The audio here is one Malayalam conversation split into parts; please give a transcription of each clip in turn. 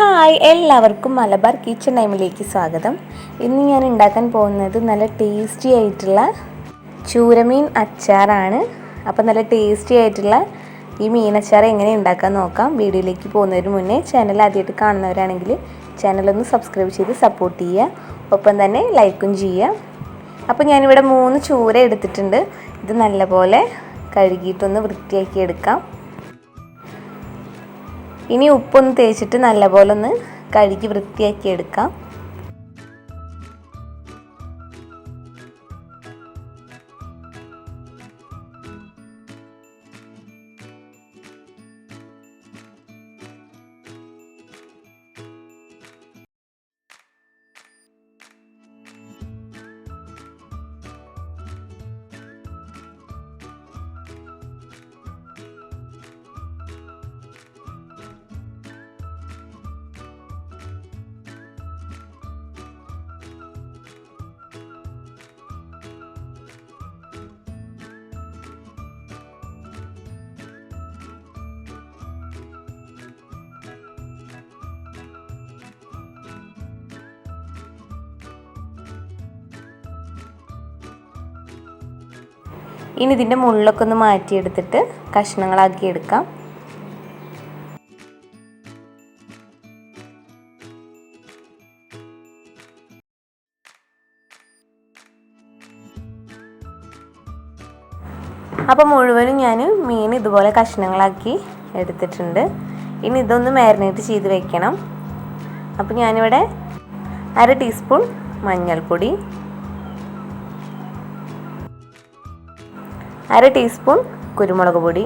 ഹായ്, എല്ലാവർക്കും മലബാർ കിച്ചൺ ടൈമിലേക്ക് സ്വാഗതം. ഇന്ന് ഞാൻ ഉണ്ടാക്കാൻ പോകുന്നത് നല്ല ടേസ്റ്റി ആയിട്ടുള്ള ചൂരമീൻ അച്ചാറാണ്. അപ്പോൾ നല്ല ടേസ്റ്റി ആയിട്ടുള്ള ഈ മീൻ അച്ചാർ എങ്ങനെ ഉണ്ടാക്കാൻ നോക്കാം. വീഡിയോയിലേക്ക് പോകുന്നതിന് മുന്നേ ചാനൽ ആദ്യമായിട്ട് കാണുന്നവരാണെങ്കിൽ ചാനലൊന്ന് സബ്സ്ക്രൈബ് ചെയ്ത് സപ്പോർട്ട് ചെയ്യുക, ഒപ്പം തന്നെ ലൈക്കും ചെയ്യുക. അപ്പോൾ ഞാനിവിടെ 3 ചൂര എടുത്തിട്ടുണ്ട്. ഇത് നല്ലപോലെ കഴുകിയിട്ടൊന്ന് വൃത്തിയാക്കി എടുക്കാം. ഇനി ഉപ്പൊന്ന് തേച്ചിട്ട് നല്ലപോലെ ഒന്ന് കഴുകി വൃത്തിയാക്കി എടുക്കാം. ഇനി ഇതിൻ്റെ മുള്ളൊക്കെ ഒന്ന് മാറ്റിയെടുത്തിട്ട് കഷ്ണങ്ങളാക്കി എടുക്കാം. അപ്പോൾ മുഴുവനും ഞാൻ മീൻ ഇതുപോലെ കഷ്ണങ്ങളാക്കി എടുത്തിട്ടുണ്ട്. ഇനി ഇതൊന്ന് മാരിനേറ്റ് ചെയ്ത് വെക്കണം. അപ്പോൾ ഞാനിവിടെ 1/2 ടീസ്പൂൺ മഞ്ഞൾപ്പൊടി, 1/2 ടീസ്പൂൺ കുരുമുളക് പൊടി,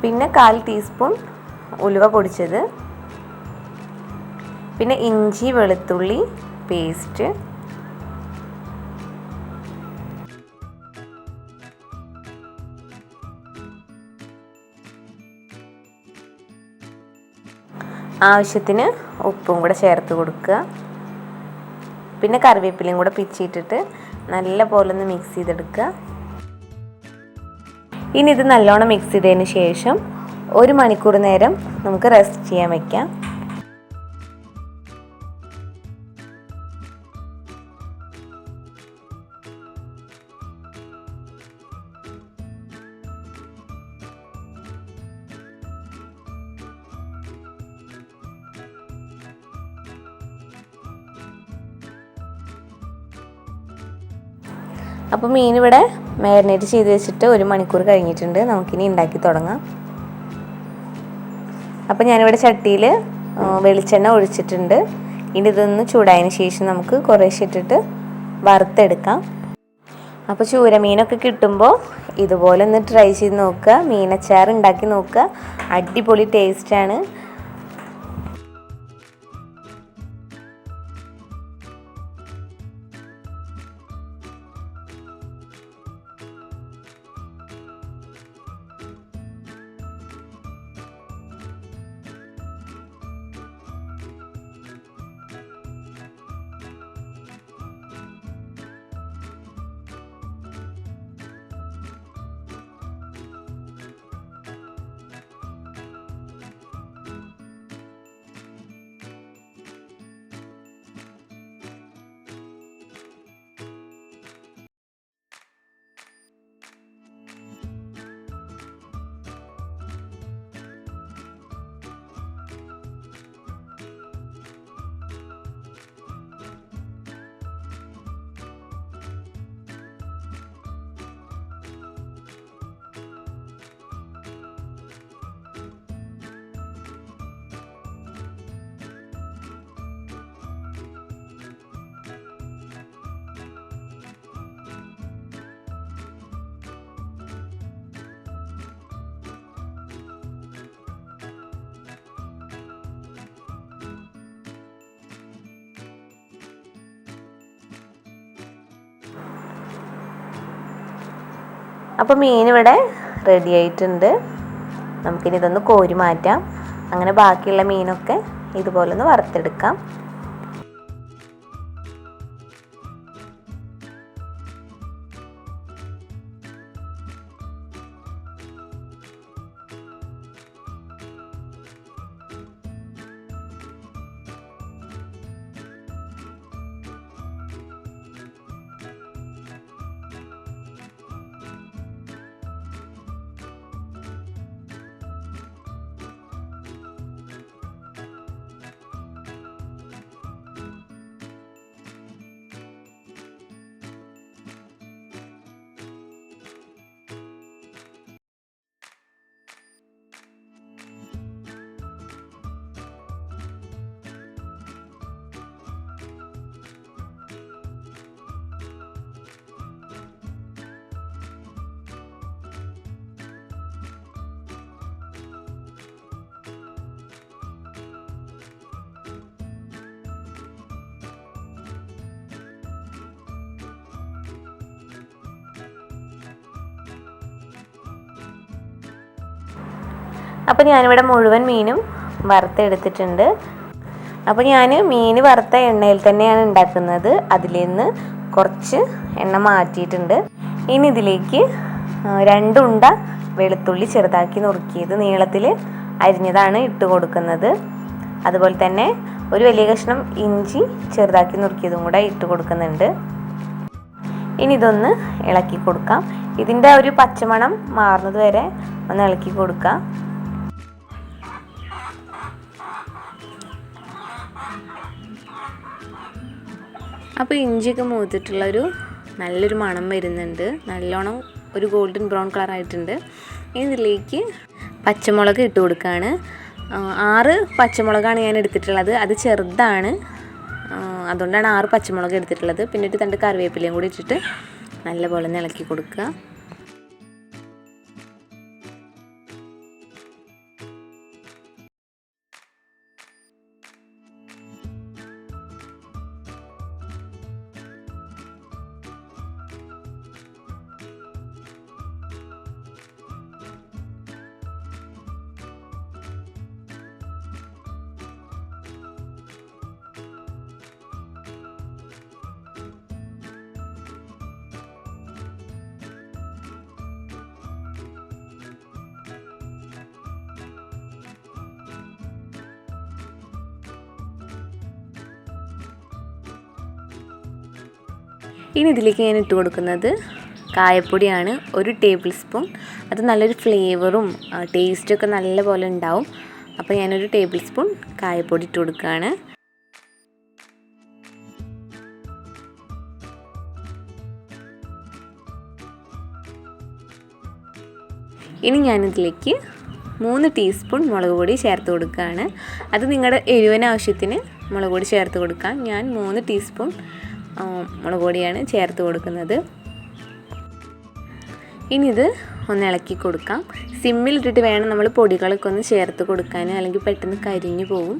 പിന്നെ 1/4 ടീസ്പൂൺ ഉലുവ പൊടിച്ചത്, പിന്നെ ഇഞ്ചി വെളുത്തുള്ളി പേസ്റ്റ്, ആവശ്യത്തിന് ഉപ്പും കൂടെ ചേർത്ത് കൊടുക്കുക. പിന്നെ കറിവേപ്പിലയും കൂടെ പിച്ചിട്ടിട്ട് നല്ല പോലെ ഒന്ന് മിക്സ് ചെയ്തെടുക്കുക. ഇനി ഇത് നല്ലോണം മിക്സ് ചെയ്തതിന് ശേഷം 1 മണിക്കൂർ നേരം നമുക്ക് റെസ്റ്റ് ചെയ്യാൻ വയ്ക്കാം. അപ്പോൾ മീൻ ഇവിടെ മാരിനേറ്റ് ചെയ്ത് വെച്ചിട്ട് 1 മണിക്കൂർ കഴിഞ്ഞിട്ടുണ്ട്. നമുക്കിനി ഉണ്ടാക്കി തുടങ്ങാം. അപ്പോൾ ഞാനിവിടെ ചട്ടിയിൽ വെളിച്ചെണ്ണ ഒഴിച്ചിട്ടുണ്ട്. ഇനി ഇതൊന്ന് ചൂടായതിന് ശേഷം നമുക്ക് കുറേശ്ശെ ഇട്ടിട്ട് വറുത്തെടുക്കാം. അപ്പോൾ ചൂരമീനൊക്കെ കിട്ടുമ്പോൾ ഇതുപോലെ ഒന്ന് ട്രൈ ചെയ്ത് നോക്കുക. മീനച്ചാർ ഉണ്ടാക്കി നോക്കുക. അടിപൊളി ടേസ്റ്റാണ്. അപ്പോൾ മീൻ ഇവിടെ റെഡി ആയിട്ടുണ്ട്. നമുക്കിനി ഇതൊന്ന് കോരി മാറ്റാം. അങ്ങനെ ബാക്കിയുള്ള മീനൊക്കെ ഇതുപോലെ ഒന്ന് വറുത്തെടുക്കാം. അപ്പോൾ ഞാനിവിടെ മുഴുവൻ മീനും വറുത്തെടുത്തിട്ടുണ്ട്. അപ്പോൾ ഞാൻ മീൻ വറുത്ത എണ്ണയിൽ തന്നെയാണ് ഉണ്ടാക്കുന്നത്. അതിൽ നിന്ന് കുറച്ച് എണ്ണ മാറ്റിയിട്ടുണ്ട്. ഇനി ഇതിലേക്ക് 2 ഉണ്ട വെളുത്തുള്ളി ചെറുതാക്കി നുറുക്കിയത് നീളത്തിൽ അരിഞ്ഞതാണ് ഇട്ട് കൊടുക്കുന്നത്. അതുപോലെ തന്നെ ഒരു വലിയ കഷ്ണം ഇഞ്ചി ചെറുതാക്കി നുറുക്കിയതും കൂടെ ഇട്ട് കൊടുക്കുന്നുണ്ട്. ഇനി ഇതൊന്ന് ഇളക്കി കൊടുക്കാം. ഇതിൻ്റെ ഒരു പച്ചമണം മാറുന്നത് വരെ ഒന്ന് ഇളക്കി കൊടുക്കാം. അപ്പോൾ ഇഞ്ചിയൊക്കെ മൂത്തിട്ടുള്ളൊരു നല്ലൊരു മണം വരുന്നുണ്ട്. നല്ലോണം ഒരു ഗോൾഡൻ ബ്രൗൺ കളർ ആയിട്ടുണ്ട്. ഇനി ഇതിലേക്ക് പച്ചമുളക് ഇട്ട് കൊടുക്കുകയാണ്. 6 പച്ചമുളകാണ് ഞാൻ എടുത്തിട്ടുള്ളത്. അത് ചെറുതാണ്, അതുകൊണ്ടാണ് 6 പച്ചമുളക് എടുത്തിട്ടുള്ളത്. പിന്നെ ഒരു 2 കറിവേപ്പിലയും കൂടി ഇട്ടിട്ട് നല്ലപോലെ ഒന്ന് ഇളക്കി കൊടുക്കുക. ഇനി ഇതിലേക്ക് ഞാൻ ഇട്ട് കൊടുക്കുന്നത് കായപ്പൊടിയാണ്. 1 ടേബിൾ സ്പൂൺ. അത് നല്ലൊരു ഫ്ലേവറും ടേസ്റ്റൊക്കെ നല്ല പോലെ ഉണ്ടാവും. അപ്പോൾ ഞാനൊരു ടേബിൾ സ്പൂൺ കായപ്പൊടി ഇട്ട് കൊടുക്കുകയാണ്. ഇനി ഞാനിതിലേക്ക് 3 ടീസ്പൂൺ മുളക് പൊടി ചേർത്ത് കൊടുക്കുകയാണ്. അത് നിങ്ങളുടെ എരിവിന് ആവശ്യത്തിന് മുളക് പൊടി ചേർത്ത് കൊടുക്കാം. ഞാൻ 3 ടീസ്പൂൺ മുളക് പൊടിയാണ് ചേർത്ത് കൊടുക്കുന്നത്. ഇനി ഇത് ഒന്ന് ഇളക്കി കൊടുക്കാം. സിമ്മിലിട്ടിട്ട് വേണം നമ്മൾ പൊടികളൊക്കെ ഒന്ന് ചേർത്ത് കൊടുക്കാൻ, അല്ലെങ്കിൽ പെട്ടെന്ന് കരിഞ്ഞു പോകും.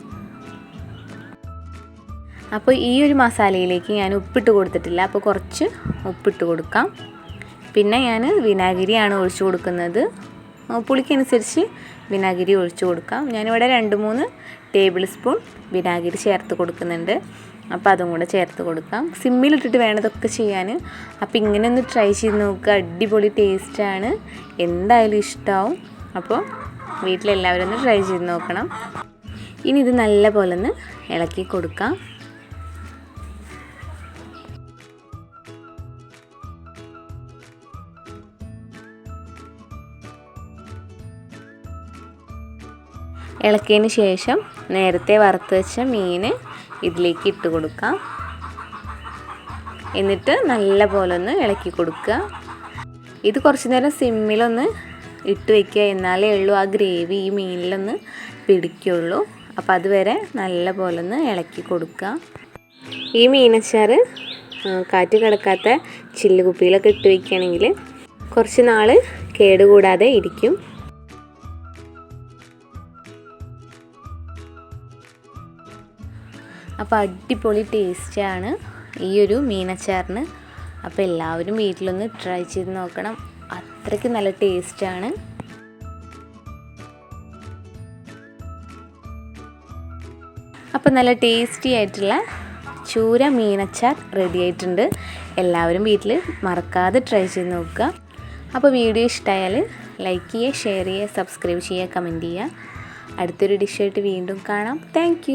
അപ്പോൾ ഈ ഒരു മസാലയിലേക്ക് ഞാൻ ഉപ്പിട്ട് കൊടുത്തിട്ടില്ല, അപ്പോൾ കുറച്ച് ഉപ്പിട്ട് കൊടുക്കാം. പിന്നെ ഞാൻ വിനാഗിരിയാണ് ഒഴിച്ചു കൊടുക്കുന്നത്. പുളിക്കനുസരിച്ച് വിനാഗിരി ഒഴിച്ചു കൊടുക്കാം. ഞാനിവിടെ 2-3 ടേബിൾ സ്പൂൺ വിനാഗിരി ചേർത്ത് കൊടുക്കുന്നുണ്ട്. അപ്പോൾ അതും കൂടെ ചേർത്ത് കൊടുക്കാം. സിമ്മിലിട്ടിട്ട് വേണം ഇതൊക്കെ ചെയ്യാൻ. അപ്പോൾ ഇങ്ങനെ ഒന്ന് ട്രൈ ചെയ്ത് നോക്കുക. അടിപൊളി ടേസ്റ്റാണ്, എന്തായാലും ഇഷ്ടമാവും. അപ്പോൾ വീട്ടിലെല്ലാവരും ഒന്ന് ട്രൈ ചെയ്ത് നോക്കണം. ഇനി ഇത് നല്ല പോലെ ഒന്ന് ഇളക്കി കൊടുക്കാം. ഇളക്കിയതിന് ശേഷം നേരത്തെ വറുത്ത് വെച്ച മീൻ ഇതിലേക്ക് ഇട്ട് കൊടുക്കാം. എന്നിട്ട് നല്ല പോലെ ഒന്ന് ഇളക്കി കൊടുക്കുക. ഇത് കുറച്ച് നേരം സിമ്മിലൊന്ന് ഇട്ട് വയ്ക്കുക, എന്നാലേ ഉള്ളൂ ആ ഗ്രേവി ഈ മീനിലൊന്ന് പിടിക്കുള്ളൂ. അപ്പോൾ അതുവരെ നല്ല പോലെ ഒന്ന് ഇളക്കി കൊടുക്കുക. ഈ മീനച്ചാർ കാറ്റ് കിടക്കാത്ത ചില്ല് കുപ്പിയിലൊക്കെ ഇട്ട് വയ്ക്കുകയാണെങ്കിൽ കുറച്ച് നാൾ കേടുകൂടാതെ ഇരിക്കും. അപ്പോൾ അടിപൊളി ടേസ്റ്റാണ് ഈ ഒരു മീനച്ചാറിന്. അപ്പോൾ എല്ലാവരും വീട്ടിലൊന്ന് ട്രൈ ചെയ്ത് നോക്കണം. അത്രയ്ക്ക് നല്ല ടേസ്റ്റാണ്. അപ്പോൾ നല്ല ടേസ്റ്റി ആയിട്ടുള്ള ചൂര മീനച്ചാർ റെഡി ആയിട്ടുണ്ട്. എല്ലാവരും വീട്ടിൽ മറക്കാതെ ട്രൈ ചെയ്ത് നോക്കുക. അപ്പോൾ വീഡിയോ ഇഷ്ടമായാൽ ലൈക്ക് ചെയ്യുക, ഷെയർ ചെയ്യുക, സബ്സ്ക്രൈബ് ചെയ്യുക, കമൻറ്റ് ചെയ്യുക. അടുത്തൊരു ഡിഷായിട്ട് വീണ്ടും കാണാം. താങ്ക്